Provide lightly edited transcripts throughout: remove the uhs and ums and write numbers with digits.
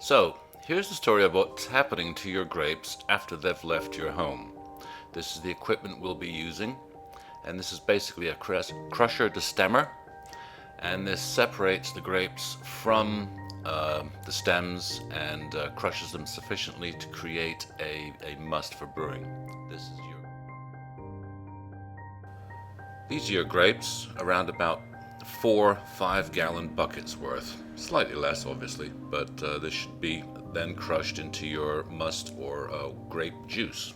So, here's the story of what's happening to your grapes after they've left your home. This is the equipment we'll be using, and this is basically a crusher destemmer, and this separates the grapes from the stems and crushes them sufficiently to create a must for brewing. These are your grapes, around about 4 5-gallon buckets worth. Slightly less, obviously, but this should be then crushed into your must or grape juice.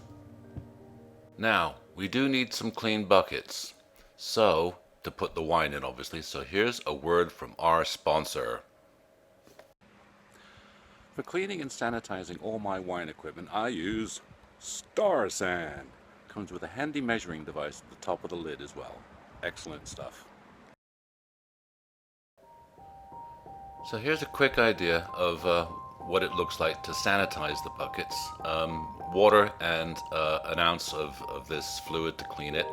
Now, we do need some clean buckets, so to put the wine in, obviously. So here's a word from our sponsor. For cleaning and sanitizing all my wine equipment, I use Star San. Comes with a handy measuring device at the top of the lid as well. Excellent stuff. So here's a quick idea of what it looks like to sanitize the buckets. Water and an ounce of this fluid to clean it.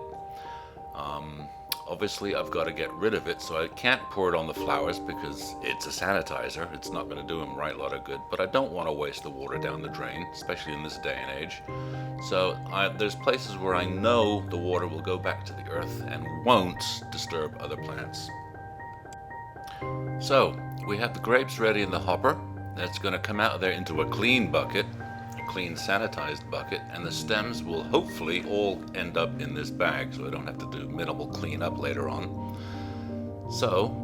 Obviously I've got to get rid of it, so I can't pour it on the flowers because it's a sanitizer. It's not going to do them right a lot of good, but I don't want to waste the water down the drain, especially in this day and age. So there's places where I know the water will go back to the earth and won't disturb other plants. So we have the grapes ready in the hopper. That's going to come out of there into a clean bucket, a clean sanitized bucket, and the stems will hopefully all end up in this bag so I don't have to do minimal cleanup later on. So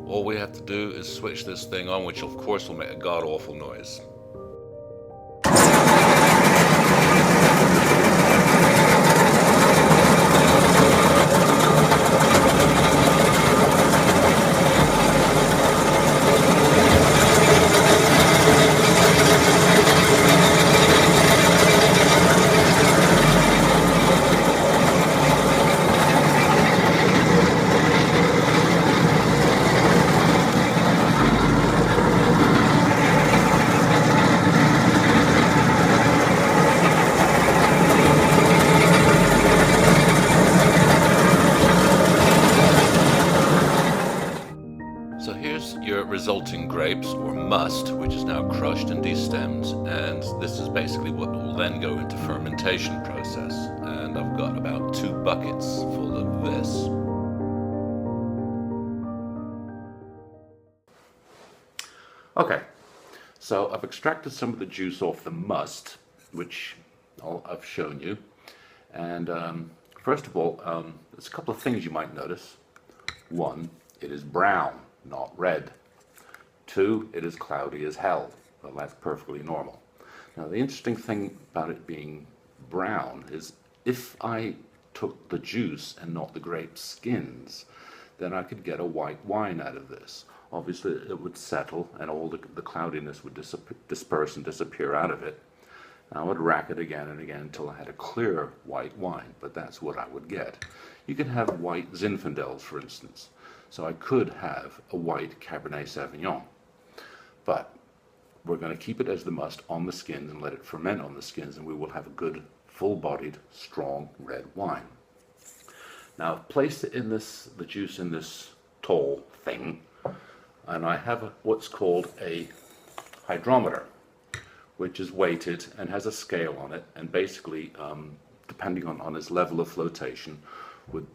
all we have to do is switch this thing on, which of course will make a god-awful noise. So here's your resulting grapes, or must, which is now crushed and destemmed, and this is basically what will then go into fermentation process. And I've got about 2 buckets full of this. Okay, so I've extracted some of the juice off the must, which I've shown you. And first of all, there's a couple of things you might notice. One, it is brown, not red. 2, it is cloudy as hell. Well, that's perfectly normal. Now, the interesting thing about it being brown is if I took the juice and not the grape skins, then I could get a white wine out of this. Obviously, it would settle and all the cloudiness would disperse and disappear out of it. I would rack it again and again until I had a clear white wine, but that's what I would get. You can have white Zinfandels, for instance. So I could have a white Cabernet Sauvignon, but we're going to keep it as the must on the skins and let it ferment on the skins, and we will have a good, full-bodied, strong red wine. Now I've placed it in the juice in this tall thing, and I have what's called a hydrometer, which is weighted and has a scale on it, and basically, depending on its level of flotation, would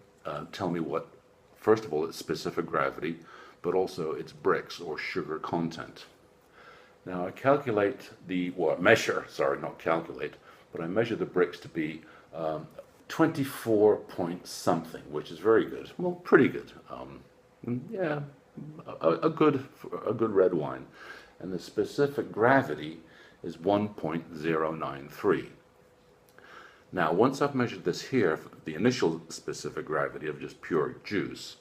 tell me what, first of all, its specific gravity, but also its Brix or sugar content. Now I calculate measure the Brix to be 24 point something, which is very good. Well, pretty good. Yeah, a good red wine. And the specific gravity is 1.093. Now, once I've measured this here, the initial specific gravity of just pure juice,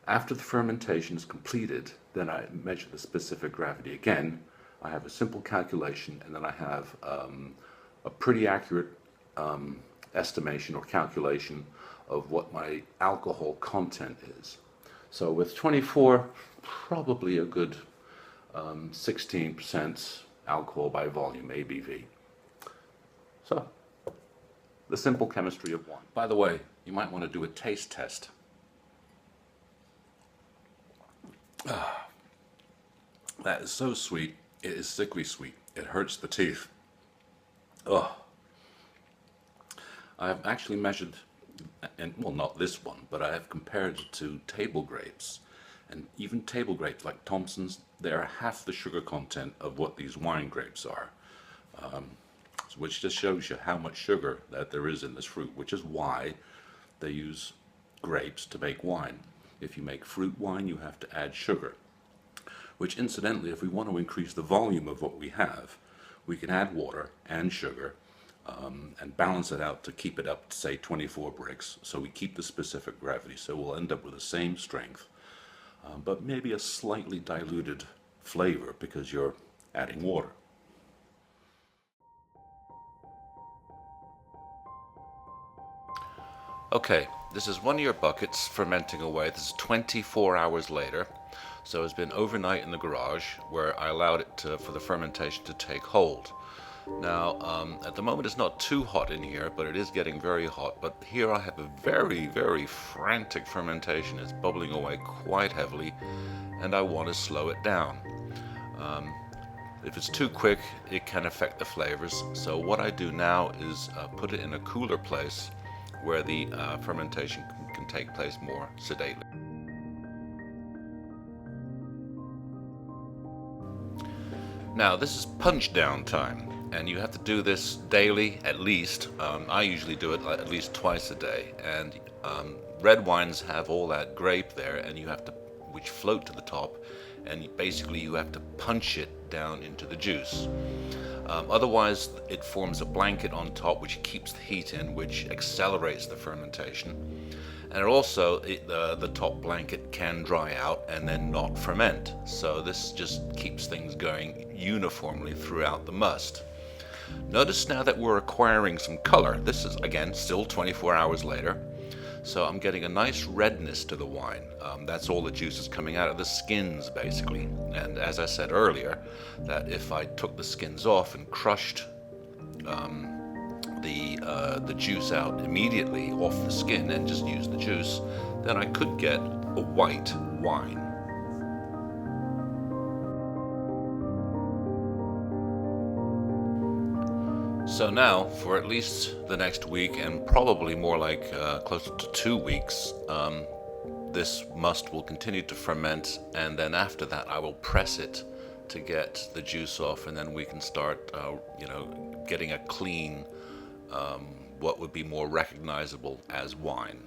after the fermentation is completed, then I measure the specific gravity again. I have a simple calculation, and then I have a pretty accurate estimation or calculation of what my alcohol content is. So with 24, probably a good 16% alcohol by volume, ABV. So, the simple chemistry of wine. By the way, you might want to do a taste test. That is so sweet. It is sickly sweet. It hurts the teeth. Oh, I have actually measured, and well, not this one, but I have compared it to table grapes. And even table grapes like Thompson's, they are half the sugar content of what these wine grapes are. Which just shows you how much sugar that there is in this fruit, which is why they use grapes to make wine. If you make fruit wine, you have to add sugar, which incidentally, if we want to increase the volume of what we have, we can add water and sugar and balance it out to keep it up to say 24 bricks. So we keep the specific gravity. So we'll end up with the same strength, but maybe a slightly diluted flavor because you're adding water. Okay, this is one of your buckets fermenting away. This is 24 hours later. So it's been overnight in the garage where I allowed it for the fermentation to take hold. Now, at the moment it's not too hot in here, but it is getting very hot. But here I have a very, very frantic fermentation. It's bubbling away quite heavily, and I want to slow it down. If it's too quick, it can affect the flavors. So what I do now is put it in a cooler place where the fermentation can take place more sedately. Now this is punch down time, and you have to do this daily at least. I usually do it at least twice a day, and red wines have all that grape there, and you have to, which float to the top, and basically you have to punch it down into the juice. Otherwise, it forms a blanket on top which keeps the heat in, which accelerates the fermentation. And also, the top blanket can dry out and then not ferment. So this just keeps things going uniformly throughout the must. Notice now that we're acquiring some color. This is, again, still 24 hours later. So I'm getting a nice redness to the wine. That's all the juice is coming out of the skins, basically. And as I said earlier, that if I took the skins off and crushed the juice out immediately off the skin and just used the juice, then I could get a white wine. So now, for at least the next week, and probably more like closer to 2 weeks, this must will continue to ferment, and then after that I will press it to get the juice off, and then we can start, getting a clean, what would be more recognizable as wine.